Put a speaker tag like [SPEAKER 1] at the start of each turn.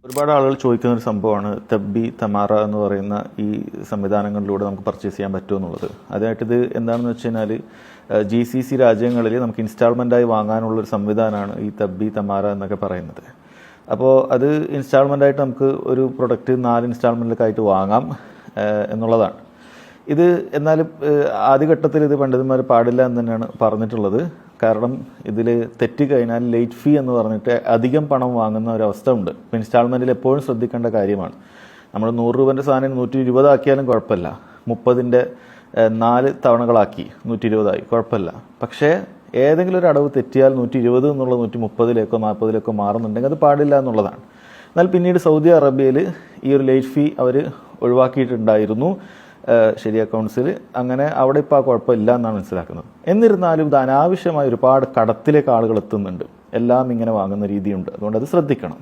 [SPEAKER 1] ഒരുപാട് ആളുകൾ ചോദിക്കുന്ന ഒരു സംഭവമാണ് തബ്ബി തമാറ എന്ന് പറയുന്ന ഈ സംവിധാനങ്ങളിലൂടെ നമുക്ക് പർച്ചേസ് ചെയ്യാൻ പറ്റുമോ എന്നുള്ളത്. അതായിട്ട് ഇത് എന്താണെന്ന് വെച്ച് കഴിഞ്ഞാൽ GCC രാജ്യങ്ങളിൽ നമുക്ക് ഇൻസ്റ്റാൾമെൻ്റായി വാങ്ങാനുള്ളൊരു സംവിധാനമാണ് ഈ തബ്ബി തമാറ എന്നൊക്കെ പറയുന്നത്. അപ്പോൾ അത് ഇൻസ്റ്റാൾമെൻ്റായിട്ട് നമുക്ക് ഒരു പ്രൊഡക്റ്റ് 4 ഇൻസ്റ്റാൾമെൻറ്റിലൊക്കെ വാങ്ങാം എന്നുള്ളതാണ്. ഇത് എന്നാലും ആദ്യഘട്ടത്തിൽ ഇത് പണ്ഡിതന്മാർ പാടില്ല എന്ന് തന്നെയാണ് പറഞ്ഞിട്ടുള്ളത്. കാരണം ഇതിൽ തെറ്റിക്കഴിഞ്ഞാൽ ലേറ്റ് ഫീ എന്ന് പറഞ്ഞിട്ട് അധികം പണം വാങ്ങുന്ന ഒരവസ്ഥ ഉണ്ട്. ഇപ്പോൾ ഇൻസ്റ്റാൾമെൻറ്റിൽ എപ്പോഴും ശ്രദ്ധിക്കേണ്ട കാര്യമാണ്. നമ്മൾ 100 രൂപേൻ്റെ സാധനം 120 ആക്കിയാലും കുഴപ്പമില്ല, 30ൻ്റെ 4 തവണകളാക്കി 120 ആയി കുഴപ്പമില്ല. പക്ഷേ ഏതെങ്കിലും ഒരു അടവ് തെറ്റിയാൽ 120 എന്നുള്ള 130ലേക്കോ 40ലേക്കോ മാറുന്നുണ്ടെങ്കിൽ അത് പാടില്ല എന്നുള്ളതാണ്. എന്നാൽ പിന്നീട് സൗദി അറേബ്യയിൽ ഈ ഒരു ലേറ്റ് ഫീ അവർ ഒഴിവാക്കിയിട്ടുണ്ടായിരുന്നു ശരിയ കൗൺസിൽ. അങ്ങനെ അവിടെ ഇപ്പോൾ ആ കുഴപ്പമില്ല എന്നാണ് മനസ്സിലാക്കുന്നത്. എന്നിരുന്നാലും ഇത് അനാവശ്യമായ ഒരുപാട് കടത്തിലേക്ക് ആളുകൾ എത്തുന്നുണ്ട്. എല്ലാം ഇങ്ങനെ വാങ്ങുന്ന രീതിയുണ്ട്. അതുകൊണ്ട് അത് ശ്രദ്ധിക്കണം.